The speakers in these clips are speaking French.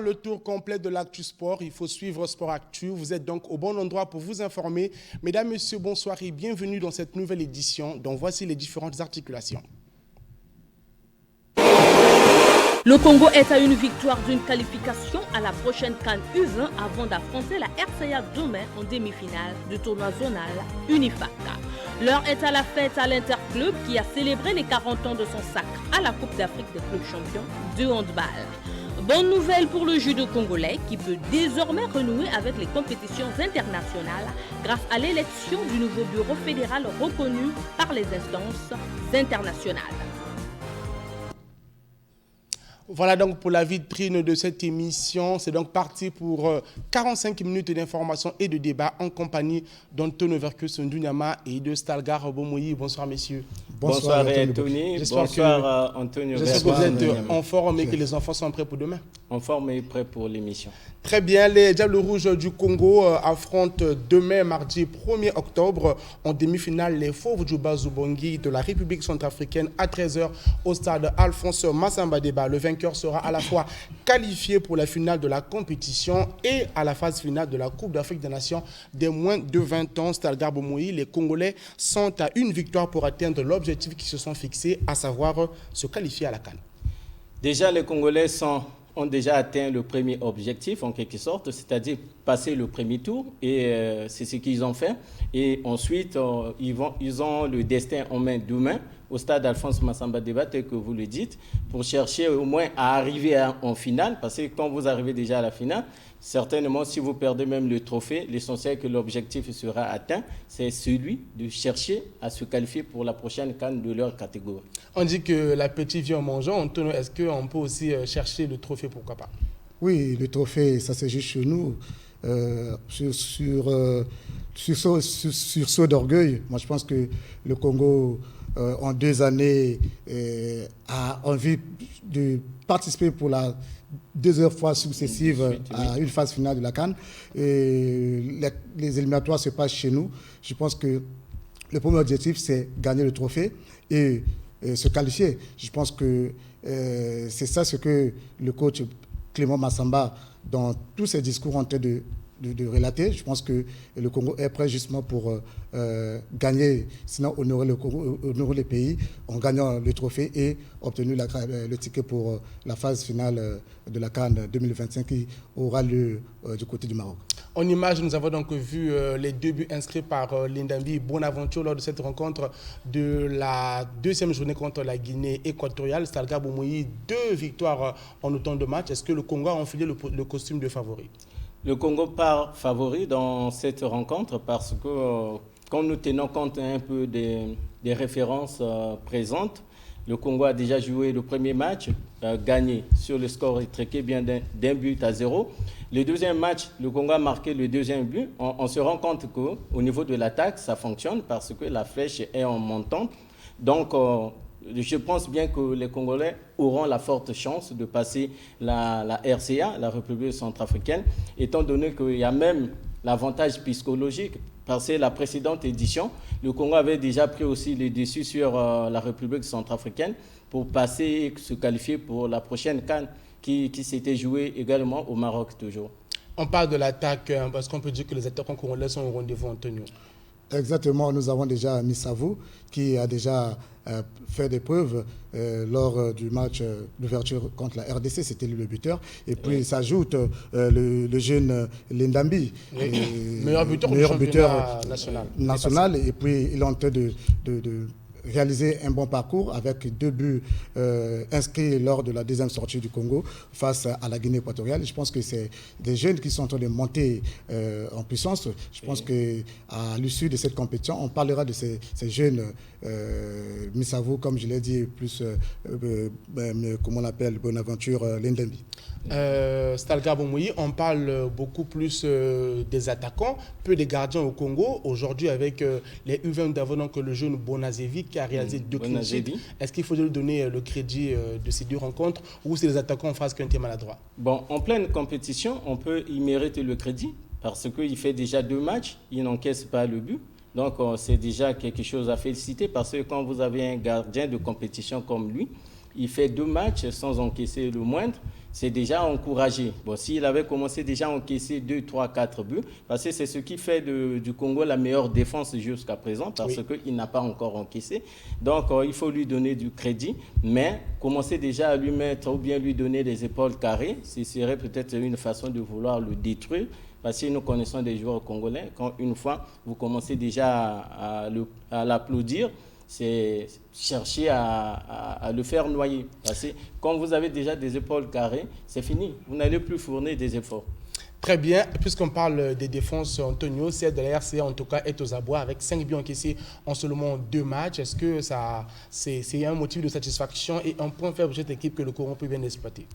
le tour complet de l'actu sport. Il faut suivre Sport Actu. Vous êtes donc au bon endroit pour vous informer. Mesdames, Messieurs, bonsoir et bienvenue dans cette nouvelle édition dont voici les différentes articulations. Le Congo est à une victoire d'une qualification à la prochaine CAN U20 avant d'affronter la RCA demain en demi-finale du tournoi zonal Unifac. L'heure est à la fête à l'Interclub qui a célébré les 40 ans de son sacre à la Coupe d'Afrique des clubs champions de handball. Bonne nouvelle pour le judo congolais qui peut désormais renouer avec les compétitions internationales grâce à l'élection du nouveau bureau fédéral reconnu par les instances internationales. Voilà donc pour la vitrine de cette émission. C'est donc parti pour 45 minutes d'information et de débat en compagnie d'Antonio Verkus Ndunyama et de Stalgar Bomoyi. Bonsoir messieurs. Bonsoir Anthony. Bonsoir Antonio Verkus. J'espère que vous êtes en forme et que les enfants sont prêts pour demain. En forme et prêts pour l'émission. Très bien, les Diables Rouges du Congo affrontent demain, mardi 1er octobre, en demi-finale, les Fauves du Bazubongi de la République centrafricaine à 13h au stade Alphonse Massamba Deba. Le vainqueur sera à la fois qualifié pour la finale de la compétition et à la phase finale de la Coupe d'Afrique des Nations des moins de 20 ans. Stalgar Bomoyi, les Congolais sont à une victoire pour atteindre l'objectif qu'ils se sont fixés, à savoir se qualifier à la CAN. Déjà, les Congolais ont déjà atteint le premier objectif, en quelque sorte, c'est-à-dire passer le premier tour, et c'est ce qu'ils ont fait. Et ensuite, ils ont le destin en main demain, au stade Alphonse Massamba Deba, tel que vous le dites, pour chercher au moins à arriver en finale, parce que quand vous arrivez déjà à la finale, certainement, si vous perdez même le trophée, l'essentiel que l'objectif sera atteint, c'est celui de chercher à se qualifier pour la prochaine CAN de leur catégorie. On dit que l'appétit vient en mangeant. Antonio, est-ce qu'on peut aussi chercher le trophée, pourquoi pas? Oui, le trophée, ça c'est juste chez nous. Sur saut d'orgueil, moi je pense que le Congo, en 2 années, a envie de participer pour la deuxième fois successive à une phase finale de la CAN. Et les éliminatoires se passent chez nous. Je pense que le premier objectif, c'est gagner le trophée et se qualifier. Je pense que c'est ça ce que le coach Clément Massamba, dans tous ses discours, en train de relater. Je pense que le Congo est prêt justement pour gagner, sinon honorer le Congo, honorer le pays en gagnant le trophée et obtenir le ticket pour la phase finale de la CAN 2025 qui aura lieu du côté du Maroc. En image, nous avons donc vu les 2 buts inscrits par Lindambi Bonaventure lors de cette rencontre de la 2e journée contre la Guinée équatoriale. Stalgar Bomoyi, 2 victoires en autant de matchs. Est-ce que le Congo a enfilé le costume de favori? Le Congo part favori dans cette rencontre parce que quand nous tenons compte un peu des références présentes, le Congo a déjà joué le premier match, gagné sur le score étriqué bien d'un but à 0. Le deuxième match, le Congo a marqué le 2e but. On se rend compte qu'au niveau de l'attaque, ça fonctionne parce que la flèche est en montant. Donc, je pense bien que les Congolais auront la forte chance de passer la RCA, la République centrafricaine, étant donné qu'il y a même l'avantage psychologique. Parce que la précédente édition, le Congo avait déjà pris aussi le dessus sur la République centrafricaine pour passer et se qualifier pour la prochaine CAN qui s'était jouée également au Maroc toujours. On parle de l'attaque parce qu'on peut dire que les attaquants congolais sont au rendez-vous, Antonio. Exactement, nous avons déjà Missavou qui a déjà fait des preuves lors du match d'ouverture contre la RDC, c'était lui le buteur. Et puis s'ajoute le jeune Lindambi, meilleur buteur national. Et puis il est en train de réaliser un bon parcours avec 2 buts inscrits lors de la 2e sortie du Congo face à la Guinée équatoriale. Je pense que c'est des jeunes qui sont en train de monter en puissance. Je pense qu'à l'issue de cette compétition, on parlera de ces jeunes Missavou, comme je l'ai dit, plus, comment on l'appelle, Bonaventure Lindambi. Stalgar Bomoyi, on parle beaucoup plus des attaquants, peu des gardiens au Congo. Aujourd'hui, avec les U20, nous avons donc le jeune Bonazevi qui a réalisé 2 clean sheets. Est-ce qu'il faut lui donner le crédit de ces 2 rencontres ou c'est les attaquants en face qui ont été maladroits? Bon, en pleine compétition, il mérite le crédit parce qu'il fait déjà 2 matchs, il n'encaisse pas le but. Donc, c'est déjà quelque chose à féliciter parce que quand vous avez un gardien de compétition comme lui, il fait 2 matchs sans encaisser le moindre. c'est déjà encouragé. Bon, s'il avait commencé déjà à encaisser 2, 3, 4 buts, parce que c'est ce qui fait du Congo la meilleure défense jusqu'à présent, parce qu'il n'a pas encore encaissé. Donc, il faut lui donner du crédit, mais commencer déjà à lui mettre ou bien lui donner des épaules carrées, ce serait peut-être une façon de vouloir le détruire. Parce que nous connaissons des joueurs congolais, quand une fois vous commencez déjà à l'applaudir, c'est chercher à le faire noyer. Parce que quand vous avez déjà des épaules carrées, c'est fini. Vous n'allez plus fournir des efforts. Très bien, puisqu'on parle des défenses, Antonio, celle de la RCA en tout cas est aux abois avec 5 buts encaissés en seulement 2 matchs. Est-ce que c'est un motif de satisfaction et un point faible pour cette équipe que le Congo peut bien exploiter?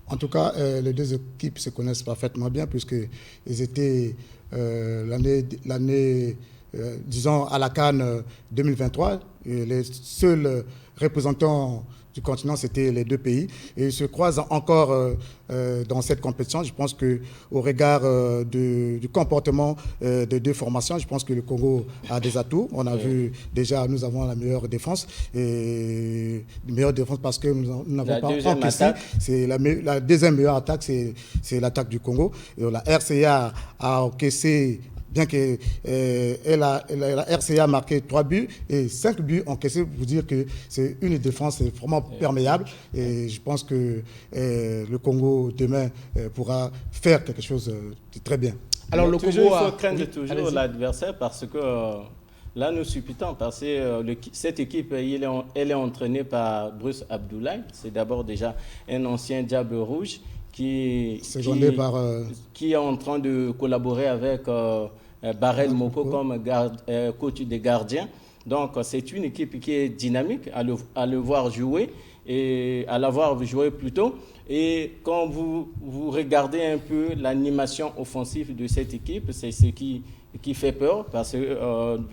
En tout cas, les deux équipes se connaissent parfaitement bien puisqu'ils étaient l'année, disons, à la CAN 2023. Et les seuls représentants du continent, c'était les deux pays. Et ils se croisent encore dans cette compétition. Je pense qu'au regard du comportement des deux formations, je pense que le Congo a des atouts. On a vu déjà, nous avons la meilleure défense. Et la meilleure défense parce que nous n'avons pas encaissé. C'est la deuxième meilleure attaque, c'est l'attaque du Congo. Et la RCA a encaissé. Bien que la RCA a marqué 3 buts et 5 buts encaissés, vous dire que c'est une défense vraiment perméable. Et je pense que le Congo, demain, pourra faire quelque chose de très bien. Alors, il faut craindre toujours l'adversaire parce que là, nous supputons. Parce que cette équipe, elle est entraînée par Bruce Abdoulaye. C'est d'abord déjà un ancien Diable Rouge qui est en train de collaborer avec Barrel Moko comme coach des gardiens. Donc, c'est une équipe qui est dynamique à le voir jouer et à l'avoir joué plus tôt. Et quand vous regardez un peu l'animation offensive de cette équipe, c'est ce qui fait peur parce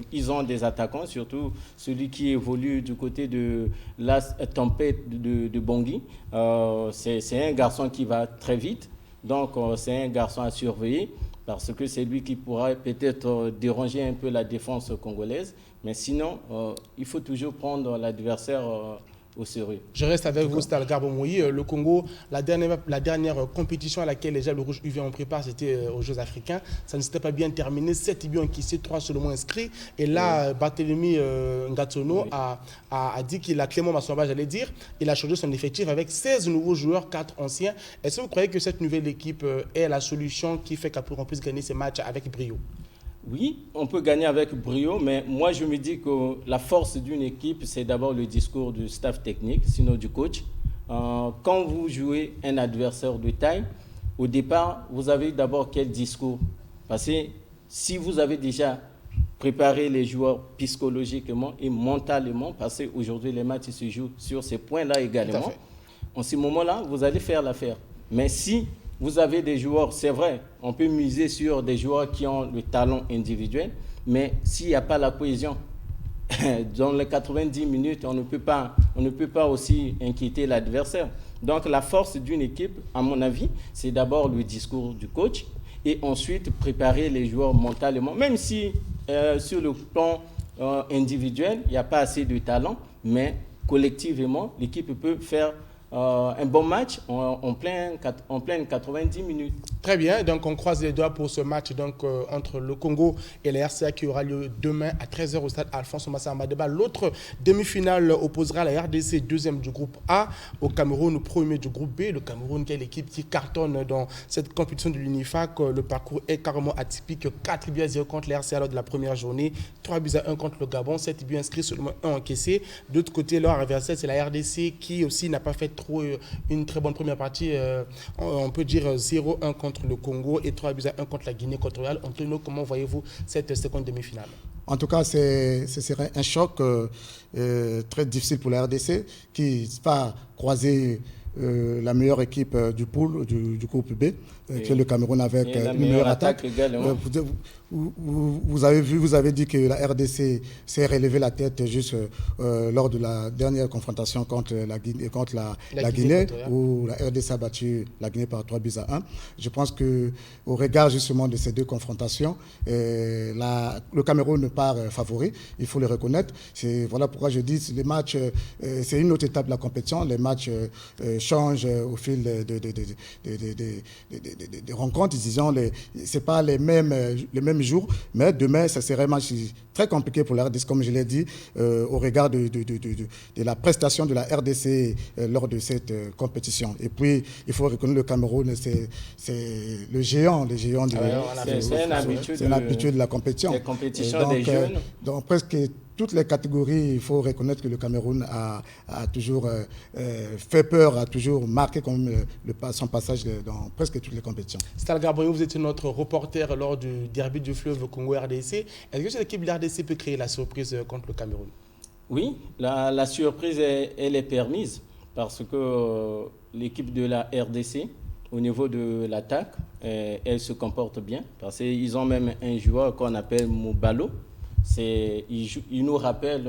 qu'ils ont des attaquants, surtout celui qui évolue du côté de la tempête de Bangui. C'est un garçon qui va très vite, donc c'est un garçon à surveiller parce que c'est lui qui pourra peut-être déranger un peu la défense congolaise. Mais sinon, il faut toujours prendre l'adversaire au sérieux. Je reste avec vous, Stal Garbomoui. Le Congo, la dernière compétition à laquelle les Diables Rouges UV ont préparé, c'était aux Jeux africains. Ça ne s'était pas bien terminé. 7 buts encaissés, 3 seulement inscrits. Et là, Barthélemy Ngatsono a dit qu'il a Clément Massamba, j'allais dire, il a changé son effectif avec 16 nouveaux joueurs, 4 anciens. Est-ce que vous croyez que cette nouvelle équipe est la solution qui fait qu'on puisse gagner ces matchs avec brio? Oui, on peut gagner avec brio, mais moi je me dis que la force d'une équipe, c'est d'abord le discours du staff technique, sinon du coach. Quand vous jouez un adversaire de taille, au départ, vous avez d'abord quel discours? Parce que si vous avez déjà préparé les joueurs psychologiquement et mentalement, parce qu'aujourd'hui les matchs se jouent sur ces points-là également, en ce moment-là, vous allez faire l'affaire. Mais si vous avez des joueurs, c'est vrai, on peut miser sur des joueurs qui ont le talent individuel, mais s'il n'y a pas la cohésion, dans les 90 minutes, on ne peut pas aussi inquiéter l'adversaire. Donc la force d'une équipe, à mon avis, c'est d'abord le discours du coach et ensuite préparer les joueurs mentalement, même si sur le plan individuel, il n'y a pas assez de talent, mais collectivement, l'équipe peut faire un bon match en pleine 90 minutes. Très bien, donc on croise les doigts pour ce match entre le Congo et la RCA qui aura lieu demain à 13h au stade Alphonse Massamba Madeba. L'autre demi-finale opposera la RDC, deuxième du groupe A, au Cameroun, premier du groupe B. Le Cameroun qui est l'équipe qui cartonne dans cette compétition de l'UNIFAC. Le parcours est carrément atypique. 4 buts à 0 contre la RCA lors de la première journée, 3 buts à 1 contre le Gabon, 7 buts inscrits, seulement 1 encaissé. De l'autre côté, leur adversaire, c'est la RDC qui aussi n'a pas fait une très bonne première partie. On peut dire 0-1 contre le Congo et 3 buts à 1 contre la Guinée équatoriale. Antonio, comment voyez-vous cette seconde demi-finale? En tout cas, ce serait un choc très difficile pour la RDC qui va croiser la meilleure équipe du pool, du groupe B, qui est le Cameroun avec une meilleure attaque. vous avez dit que la RDC s'est relevé la tête juste lors de la dernière confrontation contre la Guinée, où la RDC a battu la Guinée par 3-1. Je pense qu'au regard justement de ces deux confrontations, le Cameroun part favori, il faut le reconnaître. Voilà pourquoi je dis que les matchs, c'est une autre étape de la compétition. Les matchs changent au fil des rencontres. Disons, ce n'est pas les mêmes jours, mais demain, ça serait un match très compliqué pour la RDC, comme je l'ai dit, au regard de la prestation de la RDC lors de cette compétition. Et puis, il faut reconnaître le Cameroun, c'est le géant c'est une habitude de la compétition. Les compétitions des jeunes. Donc, presque toutes les catégories, il faut reconnaître que le Cameroun a toujours fait peur, a toujours marqué comme son passage dans presque toutes les compétitions. Stal Gabriel, vous étiez notre reporter lors du derby du fleuve Congo-RDC. Est-ce que cette équipe de l'RDC peut créer la surprise contre le Cameroun? Oui, la surprise, elle est permise parce que l'équipe de la RDC, au niveau de l'attaque, elle se comporte bien. Parce qu'ils ont même un joueur qu'on appelle Moubalo. Il nous rappelle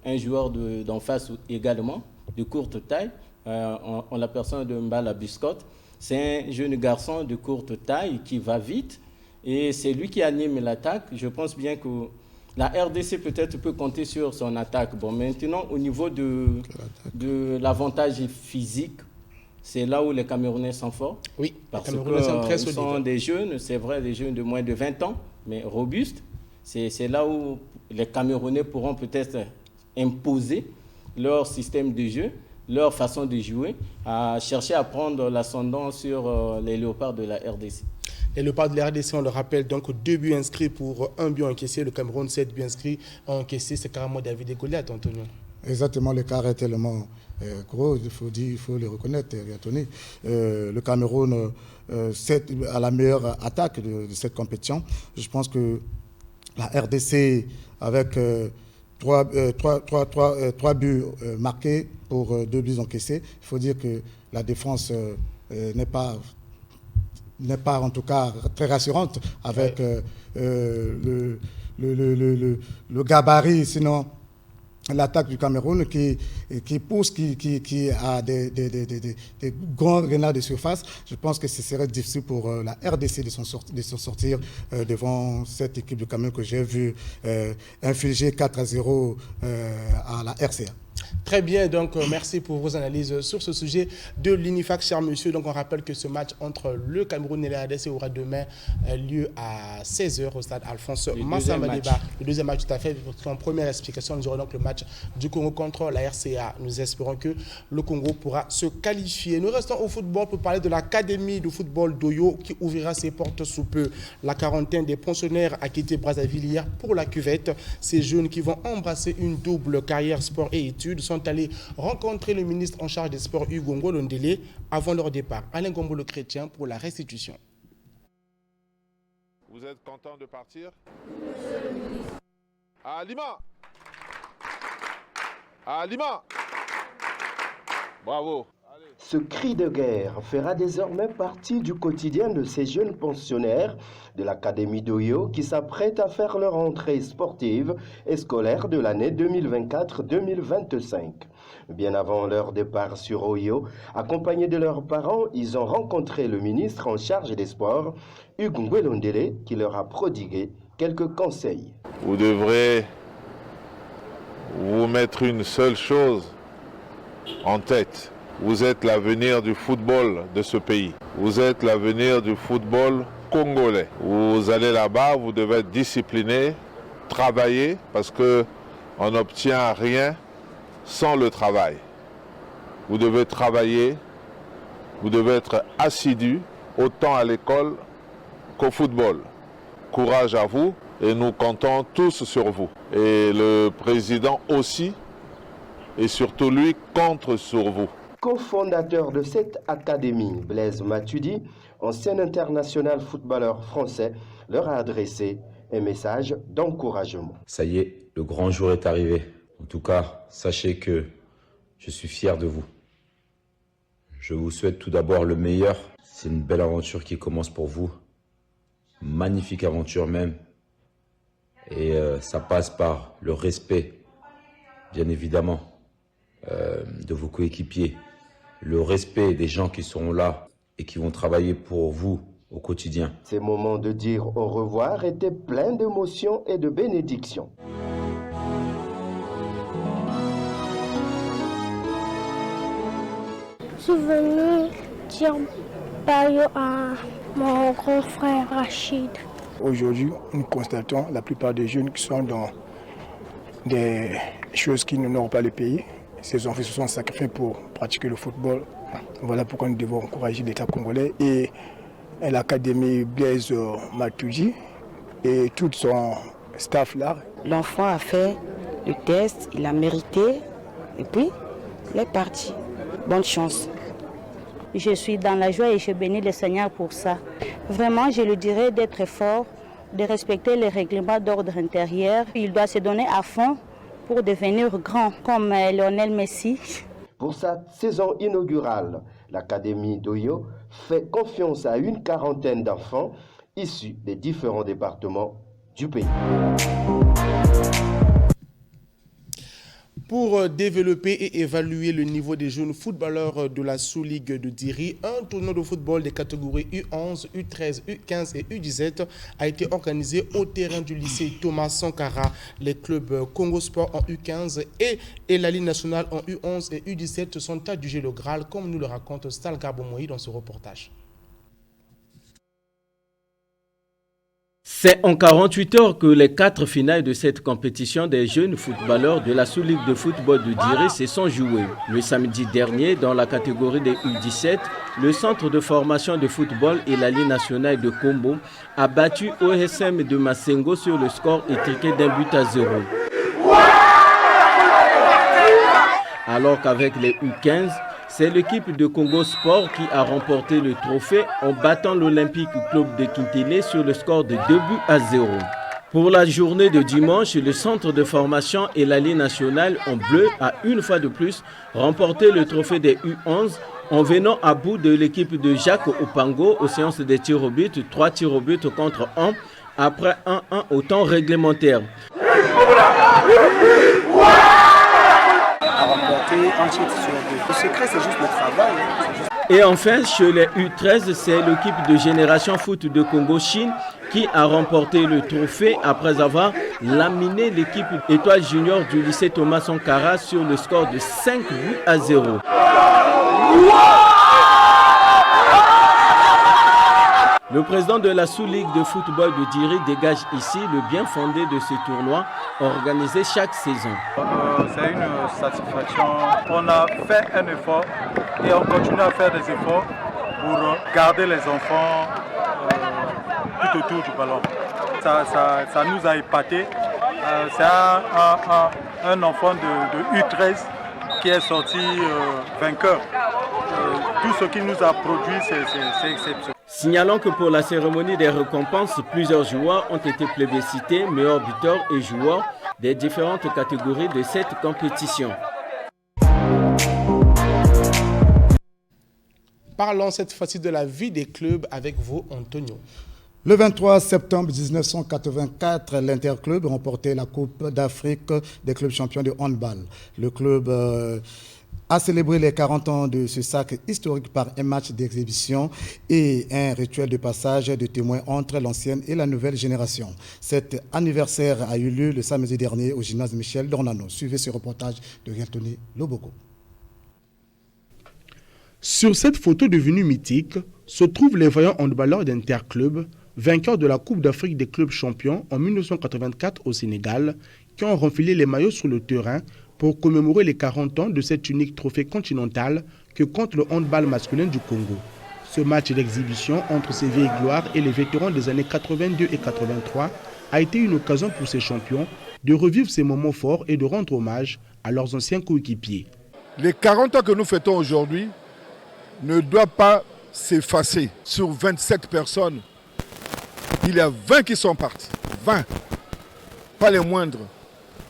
un joueur d'en face également, de courte taille, en la personne de Mbala Biscotte. C'est un jeune garçon de courte taille qui va vite et c'est lui qui anime l'attaque. Je pense bien que la RDC peut-être peut compter sur son attaque. Bon, maintenant, au niveau de l'avantage physique, c'est là où les Camerounais sont forts. Oui, parce les Camerounais sont très solides. Ils sont des jeunes, c'est vrai, des jeunes de moins de 20 ans, mais robustes. C'est là où les Camerounais pourront peut-être imposer leur système de jeu, leur façon de jouer, à chercher à prendre l'ascendant sur les léopards de la RDC. Les léopards de la RDC, on le rappelle, donc 2 buts inscrits pour 1 but encaissé. Le Cameroun, 7 buts inscrits, encaissés. C'est carrément David et Goliath, Antonio. Exactement, l'écart est tellement gros, il faut le reconnaître, Anthony. Le Cameroun a la meilleure attaque de cette compétition. Je pense que la RDC, avec 3 buts marqués pour 2 buts encaissés, il faut dire que la défense n'est pas en tout cas très rassurante avec le gabarit, sinon l'attaque du Cameroun qui pousse, qui a des grands renards de surface. Je pense que ce serait difficile pour la RDC de s'en sortir devant cette équipe du Cameroun que j'ai vu infliger 4-0 à la RCA. Très bien, donc merci pour vos analyses sur ce sujet de l'UNIFAC, cher monsieur. Donc on rappelle que ce match entre le Cameroun et la RDC aura demain lieu à 16h au stade Alphonse Massamba Déba. Le deuxième match, tout à fait. En première explication, nous aurons donc le match du Congo contre la RCA. Nous espérons que le Congo pourra se qualifier. Nous restons au football pour parler de l'académie de football d'Oyo qui ouvrira ses portes sous peu. La quarantaine des pensionnaires a quitté Brazzaville hier pour la cuvette. Ces jeunes qui vont embrasser une double carrière sport et études sont allés rencontrer le ministre en charge des sports Hugo Ngolondele avant leur départ. Alain Gombo le chrétien pour la restitution. Vous êtes content de partir? À Lima! À Lima! Bravo! Ce cri de guerre fera désormais partie du quotidien de ces jeunes pensionnaires de l'Académie d'Oyo qui s'apprêtent à faire leur entrée sportive et scolaire de l'année 2024-2025. Bien avant leur départ sur Oyo, accompagnés de leurs parents, ils ont rencontré le ministre en charge des sports, Hugo Ngolondele, qui leur a prodigué quelques conseils. Vous devrez vous mettre une seule chose en tête. Vous êtes l'avenir du football de ce pays. Vous êtes l'avenir du football congolais. Vous allez là-bas, vous devez être discipliné, travailler, parce qu'on n'obtient rien sans le travail. Vous devez travailler, vous devez être assidu, autant à l'école qu'au football. Courage à vous et nous comptons tous sur vous. Et le président aussi, et surtout lui, compte sur vous. Co-fondateur de cette académie, Blaise Matuidi, ancien international footballeur français, leur a adressé un message d'encouragement. Ça y est, le grand jour est arrivé. En tout cas, sachez que je suis fier de vous. Je vous souhaite tout d'abord le meilleur. C'est une belle aventure qui commence pour vous. Magnifique aventure même. Et ça passe par le respect, bien évidemment, de vos coéquipiers, le respect des gens qui sont là et qui vont travailler pour vous au quotidien. Ces moments de dire au revoir étaient pleins d'émotions et de bénédictions. Je suis venu dire bye à mon grand frère Rachid. Aujourd'hui, nous constatons la plupart des jeunes qui sont dans des choses qui n'honorent pas le pays. Ces enfants se sont sacrifiés pour pratiquer le football. Voilà pourquoi nous devons encourager l'État congolais et l'Académie Blaise Matuidi et tout son staff là. L'enfant a fait le test, il a mérité et puis il est parti. Bonne chance. Je suis dans la joie et je bénis le Seigneur pour ça. Vraiment, je lui dirais d'être fort, de respecter les règlements d'ordre intérieur. Il doit se donner à fond pour devenir grand, comme Lionel Messi. Pour sa saison inaugurale, l'Académie d'Oyo fait confiance à une quarantaine d'enfants issus des différents départements du pays. Pour développer et évaluer le niveau des jeunes footballeurs de la sous-ligue de Diri, un tournoi de football des catégories U11, U13, U15 et U17 a été organisé au terrain du lycée Thomas Sankara. Les clubs Congo Sport en U15 et la Ligue nationale en U11 et U17 sont adjugés le Graal, comme nous le raconte Stal Garbomoï dans ce reportage. C'est en 48 heures que les 4 finales de cette compétition des jeunes footballeurs de la sous-ligue de football de Diri se sont jouées. Le samedi dernier, dans la catégorie des U17, le centre de formation de football et la Ligue nationale de Combo a battu OSM de Masengo sur le score étriqué d'1-0. Alors qu'avec les U15, c'est l'équipe de Congo Sport qui a remporté le trophée en battant l'Olympique Club de Kintelé sur le score de 2-0. Pour la journée de dimanche, le centre de formation et la Ligue nationale en bleu a une fois de plus remporté le trophée des U11 en venant à bout de l'équipe de Jacques Opango aux séances des tirs au but, 3 tirs au but contre 1 après 1-1 au temps réglementaire. Le secret, c'est juste le travail. Et enfin, chez les U13, c'est l'équipe de Génération Foot de Congo-Chine qui a remporté le trophée après avoir laminé l'équipe Étoile Junior du lycée Thomas Sankara sur le score de 5-0. Le président de la sous-ligue de football de Diri dégage ici le bien fondé de ce tournoi organisé chaque saison. C'est une satisfaction. On a fait un effort et on continue à faire des efforts pour garder les enfants tout autour du ballon. Ça nous a épatés. C'est un enfant de U13 qui est sorti vainqueur. Tout ce qu'il nous a produit, c'est exceptionnel. Signalons que pour la cérémonie des récompenses, plusieurs joueurs ont été plébiscités, meilleurs buteurs et joueurs des différentes catégories de cette compétition. Parlons cette fois-ci de la vie des clubs avec vous, Antonio. Le 23 septembre 1984, l'Interclub remportait la Coupe d'Afrique des clubs champions de handball. Le club a célébré les 40 ans de ce sacre historique par un match d'exhibition et un rituel de passage de témoins entre l'ancienne et la nouvelle génération. Cet anniversaire a eu lieu le samedi dernier au gymnase Michel Dornano. Suivez ce reportage de Geltoni Loboko. Sur cette photo devenue mythique se trouvent les vaillants handballeurs d'Interclub, vainqueurs de la Coupe d'Afrique des clubs champions en 1984 au Sénégal, qui ont renfilé les maillots sur le terrain pour commémorer les 40 ans de cet unique trophée continental que compte le handball masculin du Congo. Ce match d'exhibition entre ces vieilles gloires et les vétérans des années 82 et 83 a été une occasion pour ces champions de revivre ces moments forts et de rendre hommage à leurs anciens coéquipiers. Les 40 ans que nous fêtons aujourd'hui ne doivent pas s'effacer. Sur 27 personnes, il y a 20 qui sont partis. 20, pas les moindres.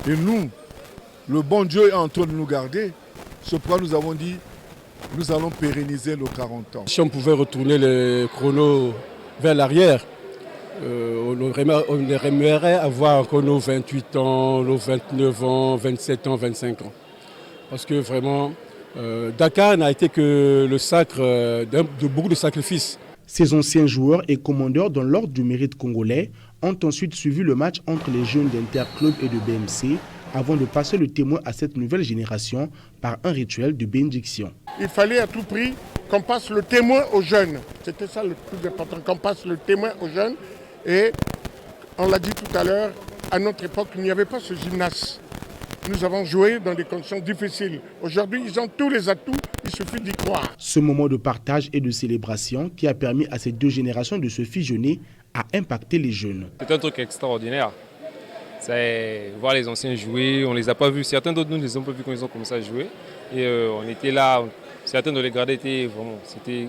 Et nous, le bon Dieu est en train de nous garder. C'est pourquoi nous avons dit, nous allons pérenniser nos 40 ans. Si on pouvait retourner les chronos vers l'arrière, on aimerait avoir encore nos 28 ans, nos 29 ans, 27 ans, 25 ans. Parce que vraiment, Dakar n'a été que le sacre de beaucoup de sacrifices. Ces anciens joueurs et commandeurs dans l'ordre du mérite congolais ont ensuite suivi le match entre les jeunes d'Interclub et de BMC avant de passer le témoin à cette nouvelle génération par un rituel de bénédiction. Il fallait à tout prix qu'on passe le témoin aux jeunes. C'était ça le plus important, qu'on passe le témoin aux jeunes. Et on l'a dit tout à l'heure, à notre époque, il n'y avait pas ce gymnase. Nous avons joué dans des conditions difficiles. Aujourd'hui, ils ont tous les atouts, il suffit d'y croire. Ce moment de partage et de célébration qui a permis à ces deux générations de se fusionner a impacté les jeunes. C'est un truc extraordinaire. C'est voir les anciens jouer, on ne les a pas vus. Certains d'entre nous ne les ont pas vus quand ils ont commencé à jouer. Et on était là, certains de les garder c'était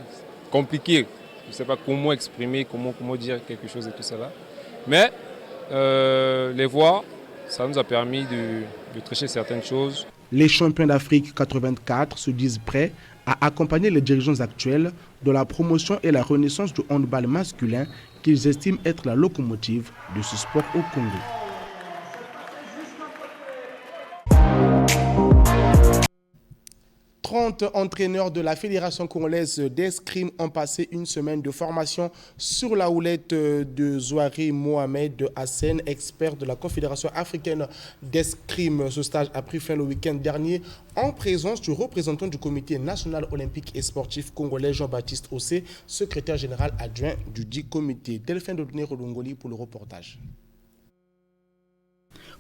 compliqué. Je ne sais pas comment exprimer, comment dire quelque chose et tout ça là. Mais les voir, ça nous a permis de tricher certaines choses. Les champions d'Afrique 84 se disent prêts à accompagner les dirigeants actuels dans la promotion et la renaissance du handball masculin qu'ils estiment être la locomotive de ce sport au Congo. « 30 entraîneurs de la Fédération congolaise d'escrime ont passé une semaine de formation sur la houlette de Zouari Mohamed Hassen, expert de la Confédération africaine d'escrime. Ce stage a pris fin le week-end dernier en présence du représentant du Comité national olympique et sportif congolais Jean-Baptiste Ossé, secrétaire général adjoint du dit comité. Delphine Dodné-Rolongoli pour le reportage.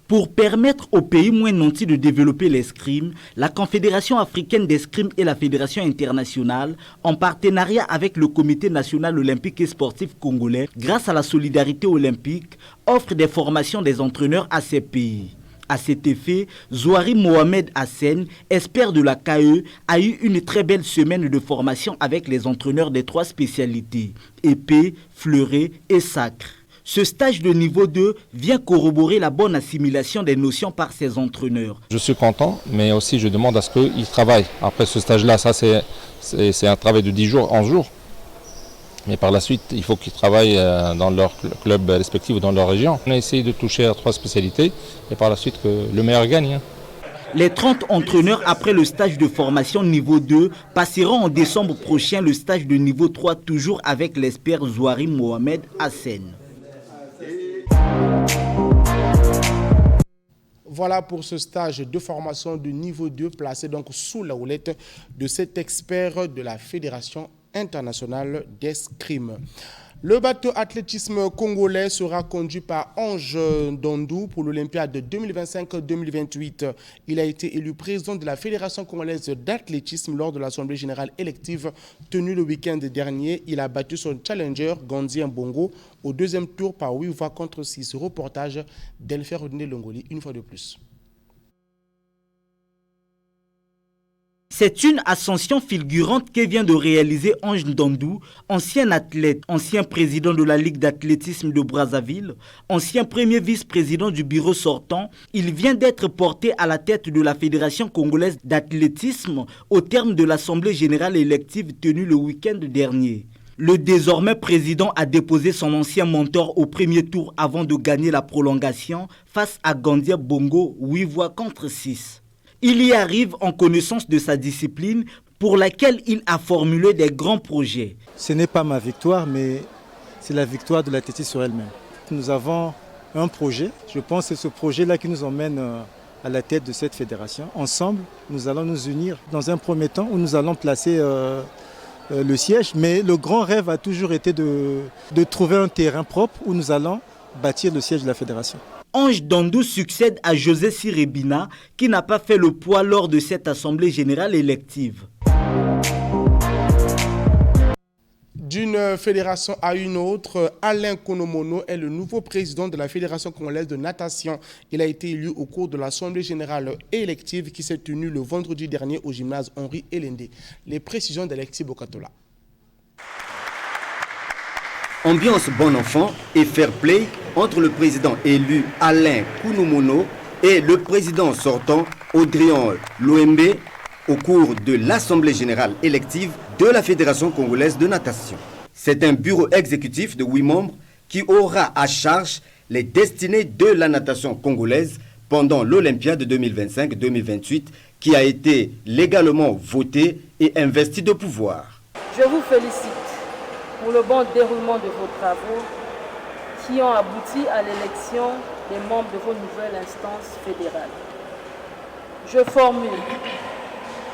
Pour permettre aux pays moins nantis de développer l'escrime, la Confédération africaine d'escrime et la Fédération internationale, en partenariat avec le Comité national olympique et sportif congolais, grâce à la solidarité olympique, offrent des formations des entraîneurs à ces pays. À cet effet, Zouari Mohamed Hassen, expert de la KE, a eu une très belle semaine de formation avec les entraîneurs des 3 spécialités, épée, fleuret et sacre. Ce stage de niveau 2 vient corroborer la bonne assimilation des notions par ses entraîneurs. Je suis content, mais aussi je demande à ce qu'ils travaillent. Après ce stage-là, ça c'est un travail de 10 jours, 11 jours. Mais par la suite, il faut qu'ils travaillent dans leur club respectif ou dans leur région. On a essayé de toucher à 3 spécialités et par la suite que le meilleur gagne. Les 30 entraîneurs après le stage de formation niveau 2 passeront en décembre prochain le stage de niveau 3 toujours avec l'expert Zouari Mohamed Hassen. Voilà pour ce stage de formation de niveau 2 placé donc sous la houlette de cet expert de la Fédération internationale d'escrime. Le bateau athlétisme congolais sera conduit par Ange Ndondou pour l'Olympiade 2025-2028. Il a été élu président de la Fédération congolaise d'athlétisme lors de l'Assemblée générale élective tenue le week-end dernier. Il a battu son challenger Gandhi Mbongo au 2e tour par 8 voix contre 6. Reportage d'Elfer Rodné-Longoli une fois de plus. C'est une ascension fulgurante que vient de réaliser Ange Ndondou, ancien athlète, ancien président de la Ligue d'athlétisme de Brazzaville, ancien premier vice-président du bureau sortant. Il vient d'être porté à la tête de la Fédération congolaise d'athlétisme au terme de l'Assemblée générale élective tenue le week-end dernier. Le désormais président a déposé son ancien mentor au premier tour avant de gagner la prolongation face à Gandhi Mbongo, 8 voix contre 6. Il y arrive en connaissance de sa discipline pour laquelle il a formulé des grands projets. Ce n'est pas ma victoire, mais c'est la victoire de l'athlétisme sur elle-même. Nous avons un projet, je pense que c'est ce projet-là qui nous emmène à la tête de cette fédération. Ensemble, nous allons nous unir dans un premier temps où nous allons placer le siège, mais le grand rêve a toujours été de trouver un terrain propre où nous allons bâtir le siège de la fédération. Ange Ndondou succède à José Sirebina qui n'a pas fait le poids lors de cette assemblée générale élective. D'une fédération à une autre, Alain Konomono est le nouveau président de la Fédération congolaise de natation. Il a été élu au cours de l'assemblée générale élective qui s'est tenue le vendredi dernier au gymnase Henri Elendé. Les précisions d'Alexis Bokatola. Ambiance bon enfant et fair play entre le président élu Alain Konomono et le président sortant Audrien Loembe au cours de l'Assemblée générale élective de la Fédération congolaise de natation. C'est un bureau exécutif de 8 membres qui aura à charge les destinées de la natation congolaise pendant l'Olympiade 2025-2028 qui a été légalement votée et investie de pouvoir. Je vous félicite pour le bon déroulement de vos travaux qui ont abouti à l'élection des membres de vos nouvelles instances fédérales. Je formule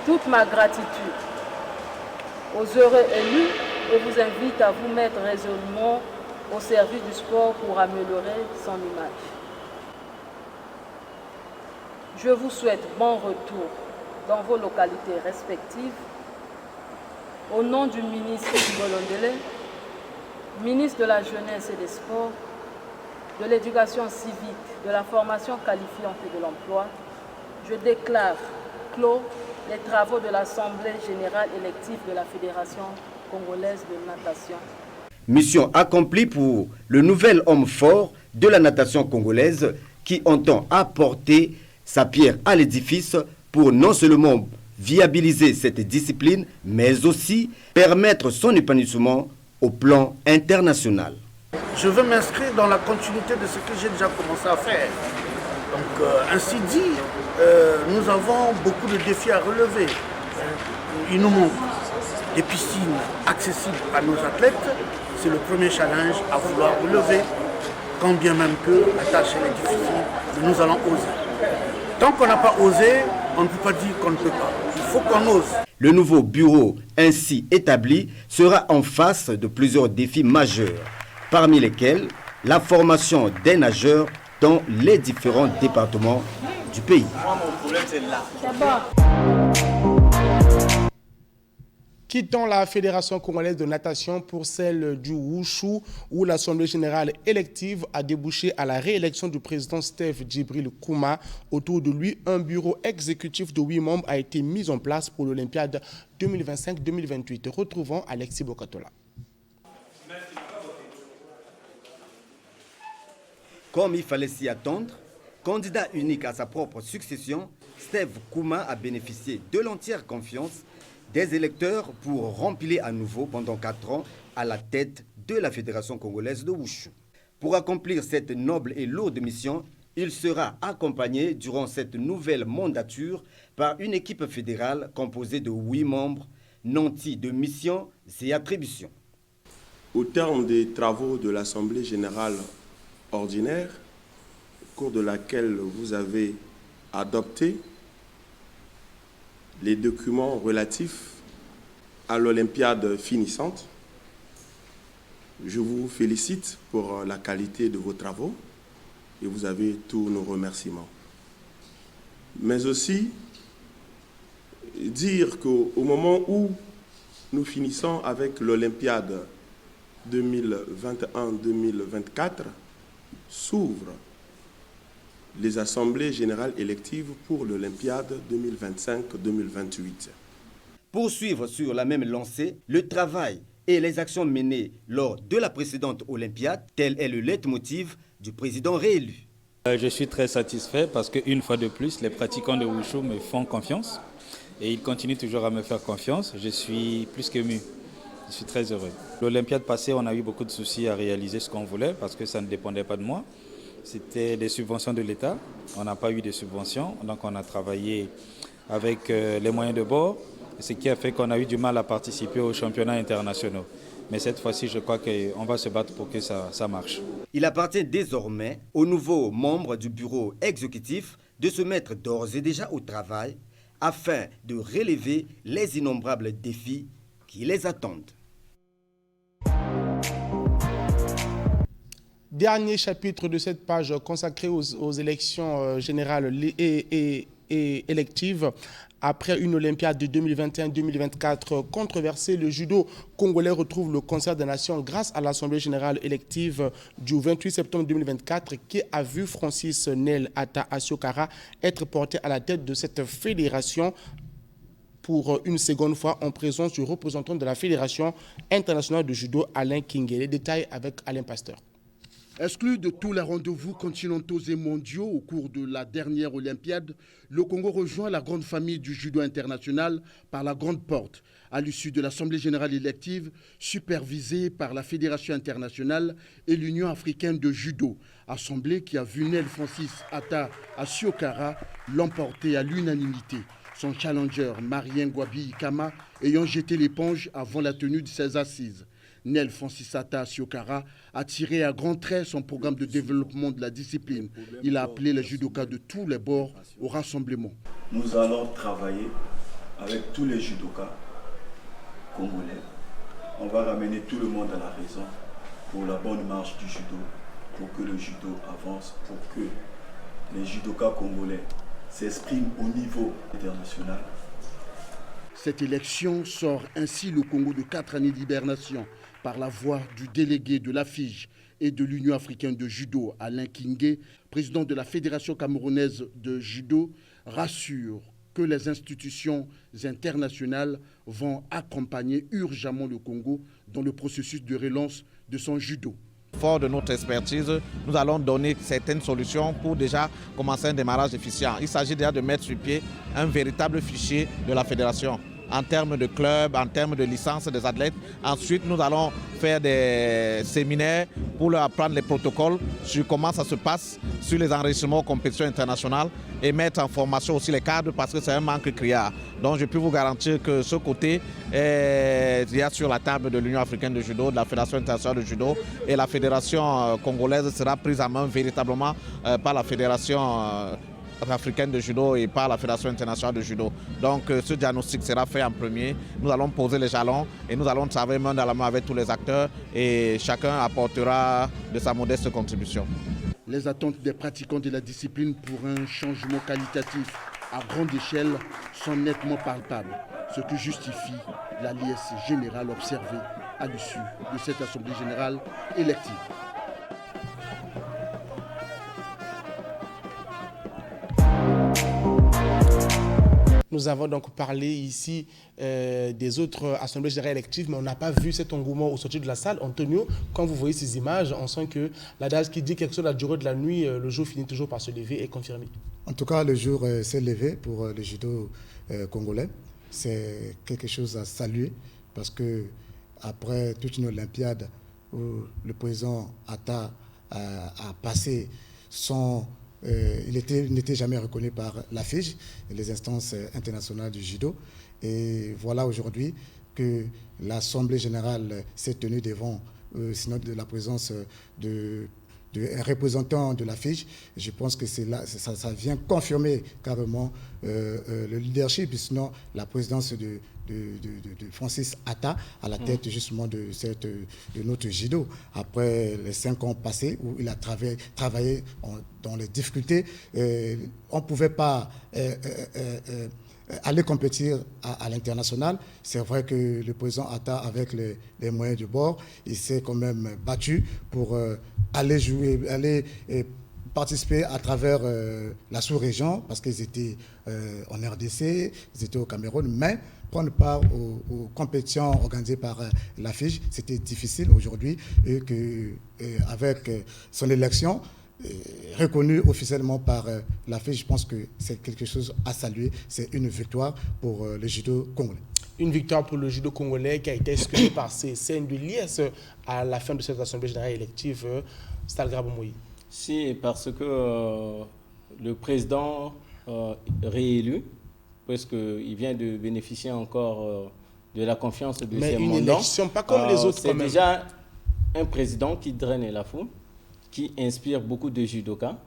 toute ma gratitude aux heureux élus et vous invite à vous mettre résolument au service du sport pour améliorer son image. Je vous souhaite bon retour dans vos localités respectives. Au nom du ministre Ngolondele, ministre de la Jeunesse et des Sports, de l'Éducation civique, de la formation qualifiante et de l'emploi, je déclare clos les travaux de l'Assemblée générale élective de la Fédération congolaise de natation. Mission accomplie pour le nouvel homme fort de la natation congolaise qui entend apporter sa pierre à l'édifice pour non seulement viabiliser cette discipline, mais aussi permettre son épanouissement au plan international. Je veux m'inscrire dans la continuité de ce que j'ai déjà commencé à faire. Donc, ainsi dit, nous avons beaucoup de défis à relever. Il nous manque des piscines accessibles à nos athlètes. C'est le premier challenge à vouloir relever, quand bien même que la tâche est difficile, mais nous allons oser. Tant qu'on n'a pas osé, on ne peut pas dire qu'on ne peut pas. Il faut qu'on ose. Le nouveau bureau ainsi établi sera en face de plusieurs défis majeurs, parmi lesquels la formation des nageurs dans les différents départements du pays. Quittons la Fédération congolaise de natation pour celle du Wushu, où l'Assemblée générale élective a débouché à la réélection du président Steve Djibril Kouma. Autour de lui, un bureau exécutif de 8 membres a été mis en place pour l'Olympiade 2025-2028. Retrouvons Alexis Bokatola. Comme il fallait s'y attendre, candidat unique à sa propre succession, Steve Kouma a bénéficié de l'entière confiance des électeurs pour remplir à nouveau pendant 4 ans à la tête de la Fédération congolaise de Wushu. Pour accomplir cette noble et lourde mission, il sera accompagné durant cette nouvelle mandature par une équipe fédérale composée de 8 membres, nantis de missions et attributions. Au terme des travaux de l'Assemblée générale ordinaire, au cours de laquelle vous avez adopté les documents relatifs à l'Olympiade finissante, je vous félicite pour la qualité de vos travaux et vous avez tous nos remerciements. Mais aussi, dire qu'au moment où nous finissons avec l'Olympiade 2021-2024, s'ouvrent les assemblées générales électives pour l'Olympiade 2025-2028. Poursuivre sur la même lancée le travail et les actions menées lors de la précédente Olympiade, tel est le leitmotiv du président réélu. Je suis très satisfait parce qu'une fois de plus, les pratiquants de Wushu me font confiance et ils continuent toujours à me faire confiance. Je suis plus qu'ému. Je suis très heureux. L'Olympiade passée, on a eu beaucoup de soucis à réaliser ce qu'on voulait parce que ça ne dépendait pas de moi. C'était des subventions de l'État. On n'a pas eu de subventions, donc on a travaillé avec les moyens de bord, ce qui a fait qu'on a eu du mal à participer aux championnats internationaux. Mais cette fois-ci, je crois qu'on va se battre pour que ça marche. Il appartient désormais aux nouveaux membres du bureau exécutif de se mettre d'ores et déjà au travail afin de relever les innombrables défis qui les attendent. Dernier chapitre de cette page consacrée aux élections générales et électives. Après une Olympiade de 2021-2024 controversée, le judo congolais retrouve le concert des nations grâce à l'Assemblée générale élective du 28 septembre 2024 qui a vu Francis Nel Ata Asiokara être porté à la tête de cette fédération pour une seconde fois en présence du représentant de la Fédération internationale de judo, Alain Kingé. Les détails avec Alain Pasteur. Exclu de tous les rendez-vous continentaux et mondiaux au cours de la dernière Olympiade, le Congo rejoint la grande famille du judo international par la grande porte, à l'issue de l'Assemblée générale élective supervisée par la Fédération internationale et l'Union africaine de judo, assemblée qui a vu Nel Francis Atta Asiokara l'emporter à l'unanimité. Son challenger, Marien Gwabi Ikama, ayant jeté l'éponge avant la tenue de ses assises. Nel Francis Atta Asiokara a tiré à grands traits son programme de développement de la discipline. Il a appelé les judokas de tous les bords au rassemblement. Nous allons travailler avec tous les judokas congolais. On va ramener tout le monde à la raison pour la bonne marche du judo, pour que le judo avance, pour que les judokas congolais s'expriment au niveau international. Cette élection sort ainsi le Congo de 4 années d'hibernation par la voix du délégué de la FIJ et de l'Union africaine de judo, Alain Kingé, président de la Fédération camerounaise de judo, rassure que les institutions internationales vont accompagner urgemment le Congo dans le processus de relance de son judo. Fort de notre expertise, nous allons donner certaines solutions pour déjà commencer un démarrage efficient. Il s'agit déjà de mettre sur pied un véritable fichier de la fédération en termes de clubs, en termes de licence des athlètes. Ensuite, nous allons faire des séminaires pour leur apprendre les protocoles sur comment ça se passe sur les enregistrements aux compétitions internationales et mettre en formation aussi les cadres parce que c'est un manque criard. Donc je peux vous garantir que ce côté il y a sur la table de l'Union africaine de judo, de la Fédération internationale de judo et la Fédération congolaise sera prise en main véritablement par la Fédération africaine de judo et par la Fédération internationale de judo. Donc ce diagnostic sera fait en premier. Nous allons poser les jalons et nous allons travailler main dans la main avec tous les acteurs et chacun apportera de sa modeste contribution. Les attentes des pratiquants de la discipline pour un changement qualitatif à grande échelle sont nettement palpables, ce qui justifie la liesse générale observée à l'issue de cette Assemblée générale élective. Nous avons donc parlé ici des autres assemblées générales électives, mais on n'a pas vu cet engouement au sortir de la salle. Antonio, quand vous voyez ces images, on sent que l'adage qui dit quelque chose à la durée de la nuit, le jour finit toujours par se lever et confirmer. En tout cas, le jour s'est levé pour le judo congolais. C'est quelque chose à saluer parce que après toute une Olympiade où le président Atta a passé son... il n'était jamais reconnu par la FIJ, les instances internationales du judo. Et voilà aujourd'hui que l'Assemblée générale s'est tenue devant, sinon de la présence de représentant de la FIJ. Je pense que ça vient confirmer carrément le leadership, sinon la présidence de Francis Atta à la tête justement de notre judo. Après les 5 ans passés où il a travaillé dans les difficultés, on ne pouvait pas aller compétir à l'international. C'est vrai que le président Atta, avec les moyens du bord, il s'est quand même battu pour aller jouer, participer à travers la sous-région, parce qu'ils étaient en RDC, ils étaient au Cameroun, mais prendre part aux compétitions organisées par la FIJ, c'était difficile aujourd'hui, et qu'avec son élection, reconnu officiellement par la FIJ, je pense que c'est quelque chose à saluer, c'est une victoire pour le judo congolais. Une victoire pour le judo congolais qui a été exclu par ces scènes de liesse à la fin de cette Assemblée générale élective. Stalgrabo Moïse. Si, parce que le président réélu, parce qu'il vient de bénéficier encore de la confiance de ses mandants. Mais une élection pas comme les autres. C'est déjà un président qui draine la foule, qui inspire beaucoup de judokas.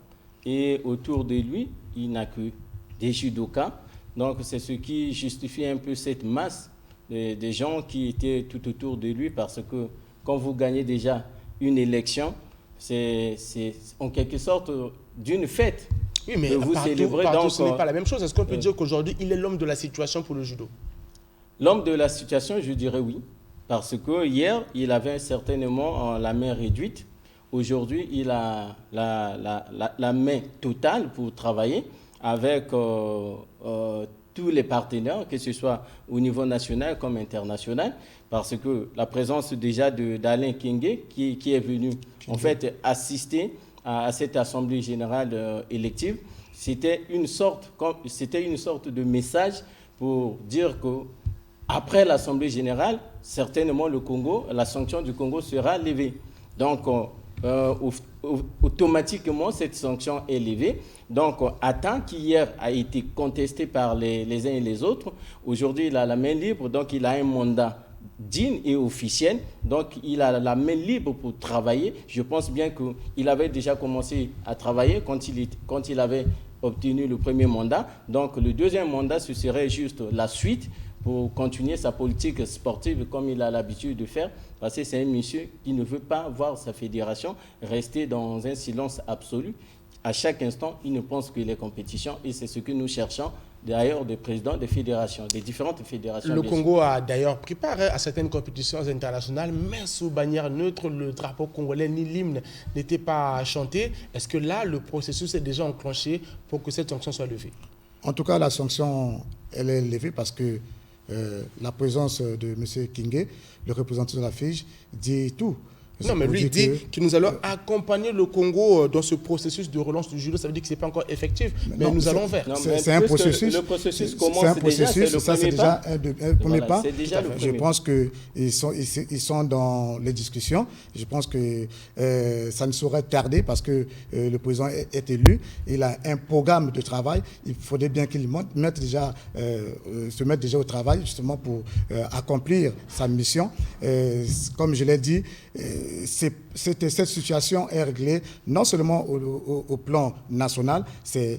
Et autour de lui, il n'a que des judokas. Donc c'est ce qui justifie un peu cette masse des gens qui étaient tout autour de lui, parce que quand vous gagnez déjà une élection, c'est en quelque sorte d'une fête. Oui, mais vous célébrez. Donc, ce n'est pas la même chose. Est-ce qu'on peut dire qu'aujourd'hui, il est l'homme de la situation pour le judo? L'homme de la situation, je dirais oui. Parce que hier, il avait certainement la main réduite. Aujourd'hui, il a la main totale pour travailler avec tout tous les partenaires, que ce soit au niveau national comme international, parce que la présence déjà d'Alain Kingé qui est venu en fait assister à cette assemblée générale élective, c'était une sorte de message pour dire que après l'assemblée générale, certainement la sanction du Congo sera levée. Donc automatiquement cette sanction est levée. Donc à temps qu'hier a été contesté par les uns et les autres, aujourd'hui il a la main libre, donc il a un mandat digne et officiel, donc il a la main libre pour travailler. Je pense bien qu'il avait déjà commencé à travailler quand il avait obtenu le premier mandat. Donc le deuxième mandat, ce serait juste la suite pour continuer sa politique sportive comme il a l'habitude de faire, parce que c'est un monsieur qui ne veut pas voir sa fédération rester dans un silence absolu. À chaque instant, il ne pense que les compétitions, et c'est ce que nous cherchons d'ailleurs des présidents des fédérations, des différentes fédérations. Le Congo a d'ailleurs pris part à certaines compétitions internationales, mais sous bannière neutre, le drapeau congolais ni l'hymne n'était pas chanté. Est-ce que là, le processus est déjà enclenché pour que cette sanction soit levée? En tout cas, la sanction, elle est levée parce que la présence de M. Kingé, le représentant de la FIGE, dit tout. Non, mais lui, il dit que nous allons accompagner le Congo dans ce processus de relance du judo. Ça veut dire que ce n'est pas encore effectif, mais nous allons vers. C'est un processus. Le processus commence déjà, c'est le premier pas. Un premier pas. Déjà le Je pense qu'ils sont dans les discussions. Je pense que ça ne saurait tarder parce que le président est élu. Il a un programme de travail. Il faudrait bien qu'il se mette déjà au travail justement pour accomplir sa mission. Comme je l'ai dit, cette situation est réglée non seulement au plan national, il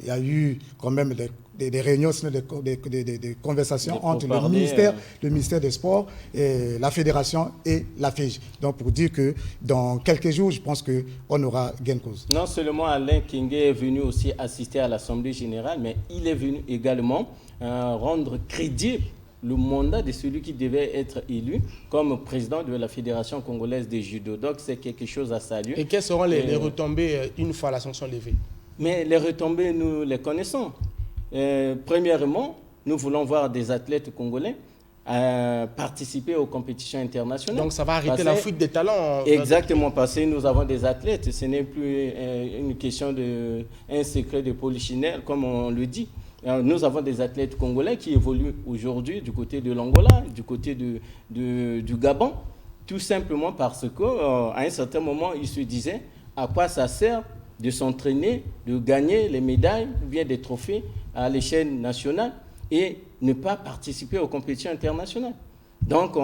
y a eu quand même des réunions, des conversations entre le ministère des Sports, et la Fédération et la FIGE. Donc pour dire que dans quelques jours, je pense qu'on aura gain de cause. Non seulement Alain Kingé est venu aussi assister à l'Assemblée générale, mais il est venu également rendre crédible le mandat de celui qui devait être élu comme président de la Fédération congolaise de judo. Donc c'est quelque chose à saluer. Et quelles seront les retombées une fois la sanction levée? Mais les retombées, nous les connaissons. Premièrement, nous voulons voir des athlètes congolais participer aux compétitions internationales. Donc ça va arrêter la fuite des talents. Exactement, parce que nous avons des athlètes. Ce n'est plus une question un secret de polichinelle, comme on le dit. Nous avons des athlètes congolais qui évoluent aujourd'hui du côté de l'Angola, du côté du Gabon, tout simplement parce qu'à un certain moment, ils se disaient à quoi ça sert de s'entraîner, de gagner les médailles ou bien des trophées à l'échelle nationale et ne pas participer aux compétitions internationales. Donc,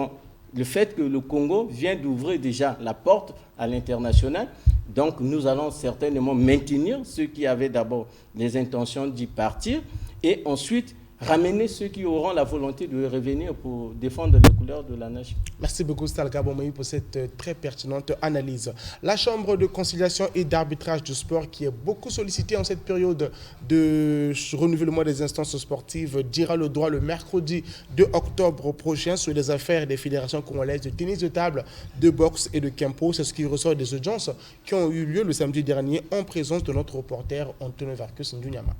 le fait que le Congo vient d'ouvrir déjà la porte à l'international, donc nous allons certainement maintenir ceux qui avaient d'abord les intentions d'y partir et ensuite ramener ceux qui auront la volonté de revenir pour défendre les couleurs de la nation. Merci beaucoup, Stalka Bomoï, pour cette très pertinente analyse. La Chambre de conciliation et d'arbitrage du sport, qui est beaucoup sollicitée en cette période de renouvellement des instances sportives, dira le droit le mercredi 2 octobre prochain sur les affaires des fédérations congolaises de tennis de table, de boxe et de kempo. C'est ce qui ressort des audiences qui ont eu lieu le samedi dernier en présence de notre reporter Antonio Varcus Ndunyama.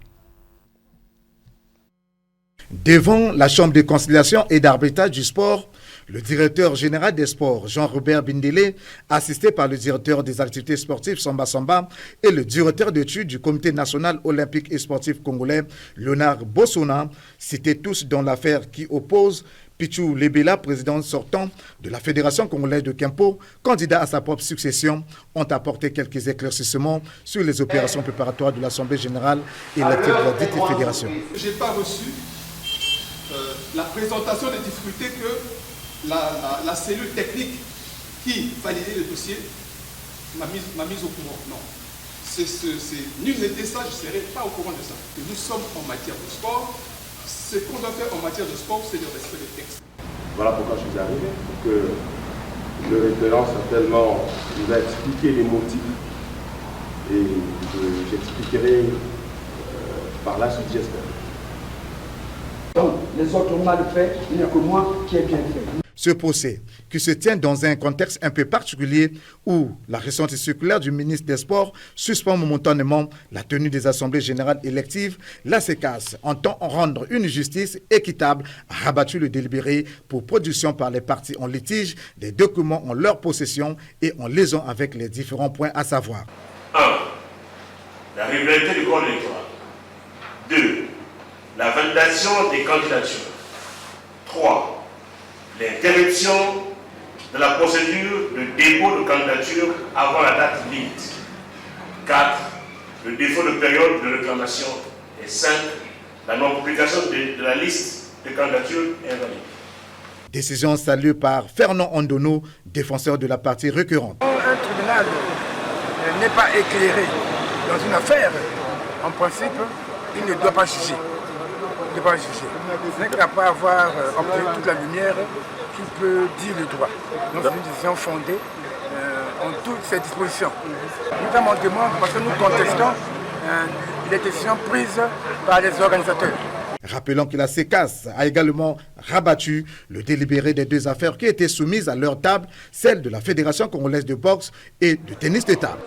Devant la Chambre de conciliation et d'arbitrage du sport, le directeur général des sports, Jean-Robert Bindele, assisté par le directeur des activités sportives, Samba Samba, et le directeur d'études du Comité national olympique et sportif congolais, Léonard Bossona, cités tous dans l'affaire qui oppose Pichou Lebela, président sortant de la Fédération congolaise de Kempo, candidat à sa propre succession, ont apporté quelques éclaircissements sur les opérations préparatoires de l'Assemblée générale et l'activité de la dite fédération. Je n'ai pas reçu la présentation des difficultés que la cellule technique qui validait le dossier m'a mise au courant. Non. Nul n'était ça, je ne serais pas au courant de ça. Que nous sommes en matière de sport. Ce qu'on doit faire en matière de sport, c'est le respect des textes. Voilà pourquoi je suis arrivé. Pour que le référent certainement nous a expliqué les motifs. Et j'expliquerai par la suite, j'espère. Donc, les autres ont mal fait, il n'y a que moi qui ai bien fait. Ce procès, qui se tient dans un contexte un peu particulier où la récente circulaire du ministre des Sports suspend momentanément la tenue des assemblées générales électives, la CECAS entend rendre une justice équitable, a rabattu le délibéré pour production par les parties en litige des documents en leur possession et en liaison avec les différents points à savoir. 1. La régularité du corps électoral. 2. La validation des candidatures. 3. L'interruption de la procédure de dépôt de candidature avant la date limite. 4. Le défaut de période de réclamation. Et 5. La non-publication de la liste de candidatures invalides. Décision saluée par Fernand Ondono, défenseur de la partie récurrente. Un tribunal n'est pas éclairé dans une affaire, en principe, il ne doit pas juger. Il ne doit pas juger. Ce n'est qu'à pas avoir obtenu toute la lumière qui peut dire le droit. Donc c'est une décision fondée en toutes ces dispositions. Notamment on demande parce que nous contestons les décisions prises par les organisateurs. Rappelons que la CECAS a également rabattu le délibéré des deux affaires qui étaient soumises à leur table, celle de la Fédération congolaise de boxe et de tennis de table.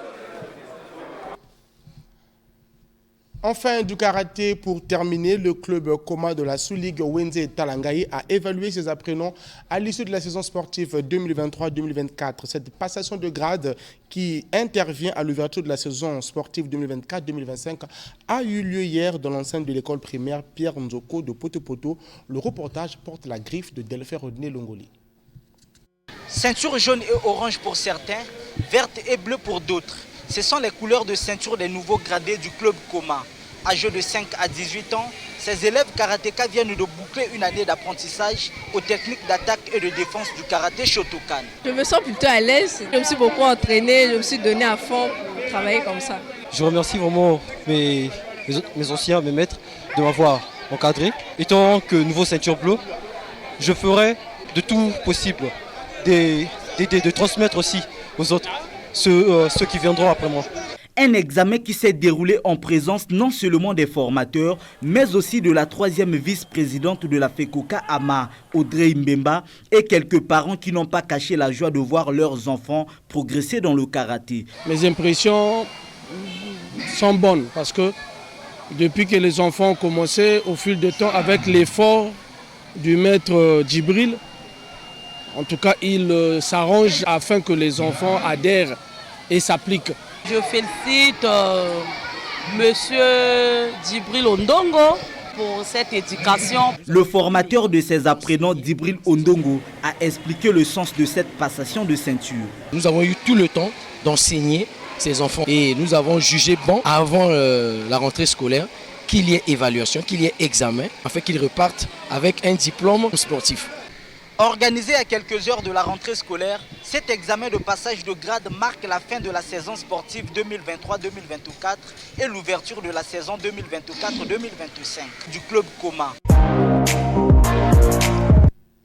Enfin, du karaté, pour terminer, le club Koma de la sous-ligue Wenze Talangaï a évalué ses apprenants à l'issue de la saison sportive 2023-2024. Cette passation de grade qui intervient à l'ouverture de la saison sportive 2024-2025 a eu lieu hier dans l'enceinte de l'école primaire Pierre Nzoko de Poto-Poto. Le reportage porte la griffe de Delphin Rodney Longoli. Ceinture jaune et orange pour certains, verte et bleue pour d'autres. Ce sont les couleurs de ceinture des nouveaux gradés du club Koma. Âgés de 5 à 18 ans, ces élèves karatéka viennent de boucler une année d'apprentissage aux techniques d'attaque et de défense du karaté Shotokan. Je me sens plutôt à l'aise. Je me suis beaucoup entraînée, je me suis donné à fond pour travailler comme ça. Je remercie vraiment mes anciens, mes maîtres de m'avoir encadré. Étant que nouveau ceinture bleue, je ferai de tout possible de transmettre aussi aux autres. Ceux qui viendront après moi. Un examen qui s'est déroulé en présence non seulement des formateurs, mais aussi de la 3e vice-présidente de la FECOCA AMA, Audrey Mbemba, et quelques parents qui n'ont pas caché la joie de voir leurs enfants progresser dans le karaté. Mes impressions sont bonnes parce que depuis que les enfants ont commencé, au fil du temps, avec l'effort du maître Djibril, en tout cas, il s'arrange afin que les enfants adhèrent et s'appliquent. Je félicite Monsieur Djibril Ondongo pour cette éducation. Le formateur de ces apprenants, Djibril Ondongo, a expliqué le sens de cette passation de ceinture. Nous avons eu tout le temps d'enseigner ces enfants et nous avons jugé bon avant la rentrée scolaire qu'il y ait évaluation, qu'il y ait examen, afin qu'ils repartent avec un diplôme sportif. Organisé à quelques heures de la rentrée scolaire, cet examen de passage de grade marque la fin de la saison sportive 2023-2024 et l'ouverture de la saison 2024-2025 du club Koma.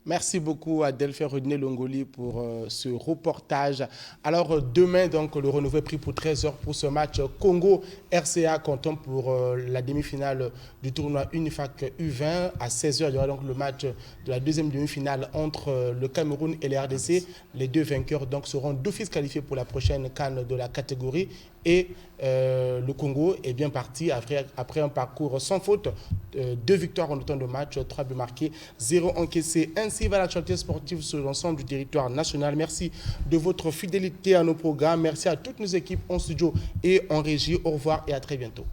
Merci beaucoup à Delphin Rodney Longoli pour ce reportage. Alors demain, donc, le renouveau est pris pour 13h pour ce match Congo-RCA comptant pour la demi-finale du tournoi Unifac U20. À 16h, il y aura donc le match de la deuxième demi-finale entre le Cameroun et les RDC. Les deux vainqueurs donc, seront d'office qualifiés pour la prochaine CAN de la catégorie. Et le Congo est bien parti après un parcours sans faute. 2 victoires en autant de matchs, 3 buts marqués, 0 encaissés. Ainsi va l'actualité sportive sur l'ensemble du territoire national. Merci de votre fidélité à nos programmes. Merci à toutes nos équipes en studio et en régie. Au revoir et à très bientôt.